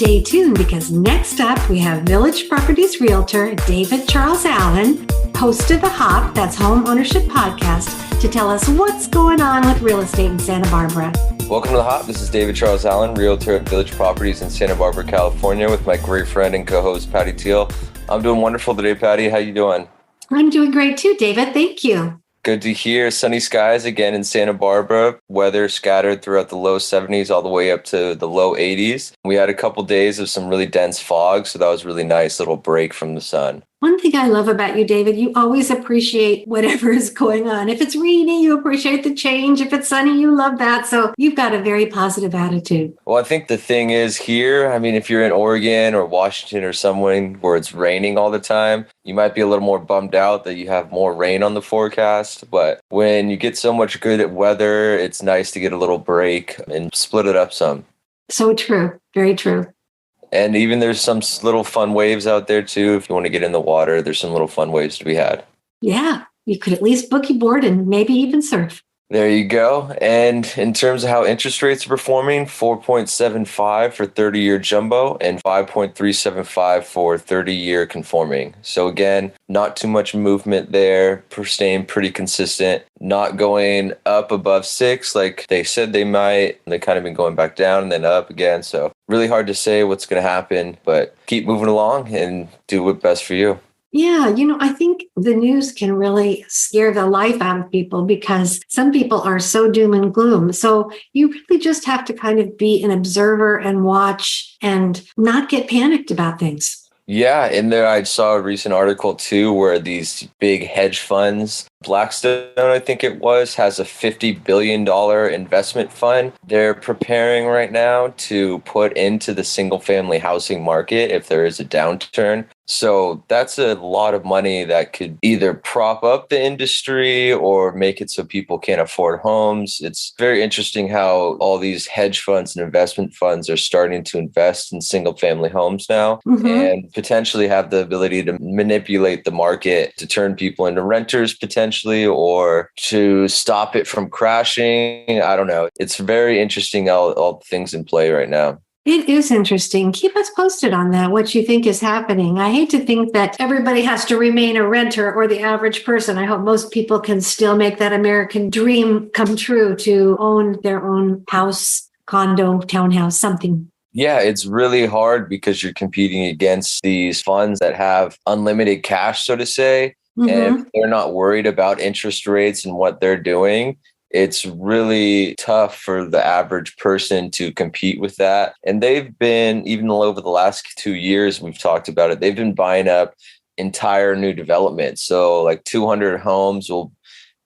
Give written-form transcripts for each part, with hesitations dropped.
Stay tuned because next up we have Village Properties Realtor David Charles Allen, host of The Hop, that's Home Ownership Podcast, to tell us what's going on with real estate in Santa Barbara. Welcome to The Hop. This is David Charles Allen, Realtor at Village Properties in Santa Barbara, California, with my great friend and co-host Patty Teal. I'm doing wonderful today, Patty. How you doing? I'm doing great too, David. Thank you. Good to hear. Sunny skies again in Santa Barbara. Weather scattered throughout the low 70s all the way up to the low 80s. We had a couple days of some really dense fog, so that was really nice little break from the sun. One thing I love about you, David, you always appreciate whatever is going on. If it's rainy, you appreciate the change. If it's sunny, you love that. So you've got a very positive attitude. Well, I think the thing is here, if you're in Oregon or Washington or somewhere where it's raining all the time, you might be a little more bummed out that you have more rain on the forecast. But when you get so much good weather, it's nice to get a little break and split it up some. So true. Very true. And even there's some little fun waves out there too. If you want to get in the water, there's some little fun waves to be had. Yeah, you could at least boogie board and maybe even surf. There you go. And in terms of how interest rates are performing, 4.75 for 30-year jumbo and 5.375 for 30-year conforming. So again, not too much movement there, staying pretty consistent, not going up above 6 like they said they might. They kind of been going back down and then up again. So really hard to say what's going to happen, but keep moving along and do what's best for you. Yeah, I think the news can really scare the life out of people because some people are so doom and gloom. So you really just have to kind of be an observer and watch and not get panicked about things. Yeah, in there I saw a recent article too where these big hedge funds, Blackstone, I think it was, has a $50 billion investment fund they're preparing right now to put into the single family housing market if there is a downturn. So that's a lot of money that could either prop up the industry or make it so people can't afford homes. It's very interesting how all these hedge funds and investment funds are starting to invest in single family homes now and potentially have the ability to manipulate the market to turn people into renters potentially or to stop it from crashing. I don't know. It's very interesting all the things in play right now. It is interesting. Keep us posted on that, what you think is happening. I hate to think that everybody has to remain a renter or the average person. I hope most people can still make that American dream come true to own their own house, condo, townhouse, something. Yeah, it's really hard because you're competing against these funds that have unlimited cash, so to say. And if they're not worried about interest rates and what they're doing, it's really tough for the average person to compete with that. And they've been, even over the last 2 years, we've talked about it, they've been buying up entire new developments. So like 200 homes will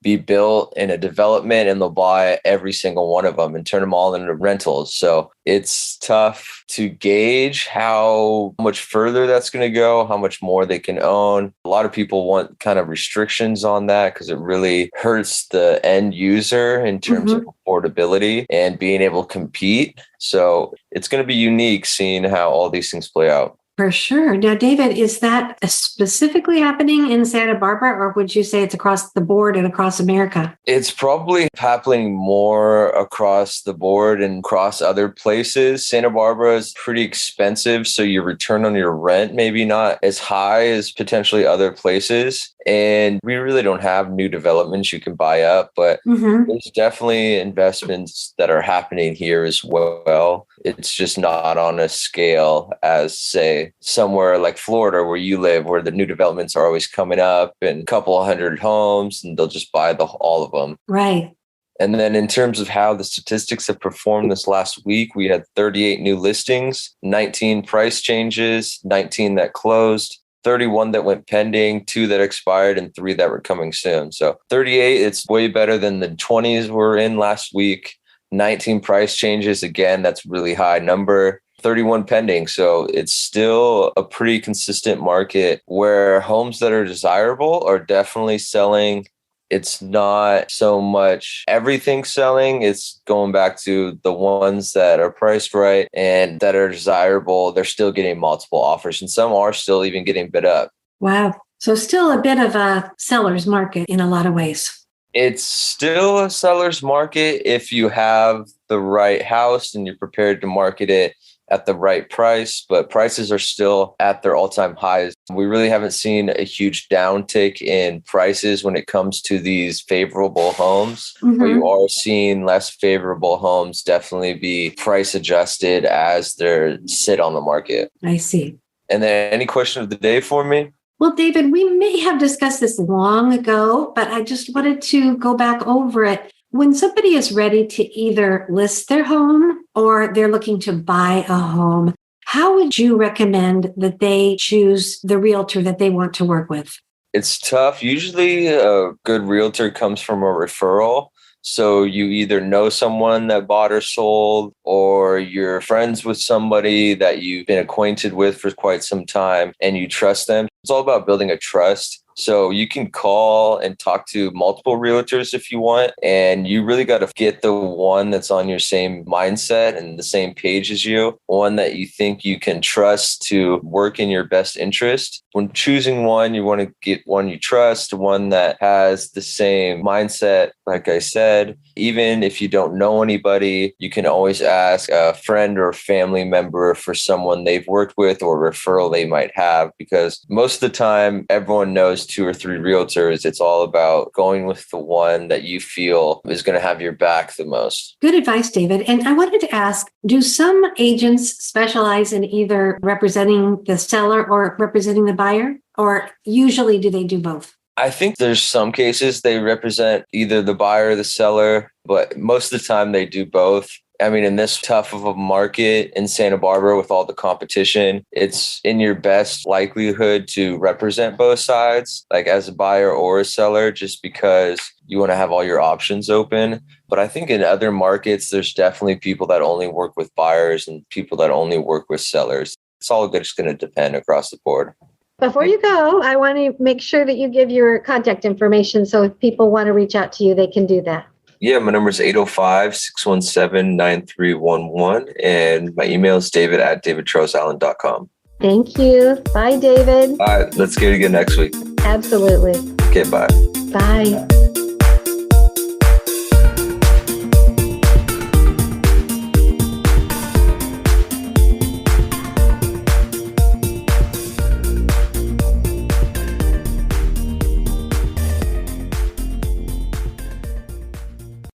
be built in a development and they'll buy every single one of them and turn them all into rentals. So it's tough to gauge how much further that's going to go, how much more they can own. A lot of people want kind of restrictions on that because it really hurts the end user in terms of affordability and being able to compete. So it's going to be unique seeing how all these things play out. For sure. Now, David, is that specifically happening in Santa Barbara, or would you say it's across the board and across America? It's probably happening more across the board and across other places. Santa Barbara is pretty expensive, so your return on your rent maybe not as high as potentially other places. And we really don't have new developments you can buy up, but there's definitely investments that are happening here as well. It's just not on a scale as, say, somewhere like Florida where you live, where the new developments are always coming up and a couple of hundred homes and they'll just buy all of them. Right. And then in terms of how the statistics have performed this last week, we had 38 new listings, 19 price changes, 19 that closed, 31 that went pending, 2 that expired, and 3 that were coming soon. So 38, it's way better than the 20s were in last week. 19 price changes, again, that's really high number. 31 pending. So it's still a pretty consistent market where homes that are desirable are definitely selling. It's not so much everything selling. It's going back to the ones that are priced right and that are desirable. They're still getting multiple offers and some are still even getting bid up. Wow. So still a bit of a seller's market in a lot of ways. It's still a seller's market if you have the right house and you're prepared to market it at the right price, but prices are still at their all-time highs. We really haven't seen a huge downtick in prices when it comes to these favorable homes, but you are seeing less favorable homes definitely be price adjusted as they're sit on the market. I see. And then any question of the day for me? Well, David, we may have discussed this long ago, but I just wanted to go back over it. When somebody is ready to either list their home or they're looking to buy a home, how would you recommend that they choose the realtor that they want to work with? It's tough. Usually a good realtor comes from a referral. So you either know someone that bought or sold, or you're friends with somebody that you've been acquainted with for quite some time and you trust them. It's all about building a trust. So you can call and talk to multiple realtors if you want, and you really got to get the one that's on your same mindset and the same page as you, one that you think you can trust to work in your best interest. When choosing one, you want to get one you trust, one that has the same mindset. Like I said, even if you don't know anybody, you can always ask a friend or family member for someone they've worked with or a referral they might have, because most of the time, everyone knows 2 or 3 realtors. It's all about going with the one that you feel is going to have your back the most. Good advice, David. And I wanted to ask, do some agents specialize in either representing the seller or representing the buyer? Or usually do they do both? I think there's some cases they represent either the buyer or the seller, but most of the time they do both. I mean, in this tough of a market in Santa Barbara with all the competition, it's in your best likelihood to represent both sides, like as a buyer or a seller, just because you want to have all your options open. But I think in other markets, there's definitely people that only work with buyers and people that only work with sellers. It's all just going to depend across the board. Before you go, I want to make sure that you give your contact information. So if people want to reach out to you, they can do that. Yeah, my number is 805-617-9311. And my email is david@davidcharlesallen.com. Thank you. Bye, David. All right, let's get it again next week. Absolutely. Okay, bye. Bye.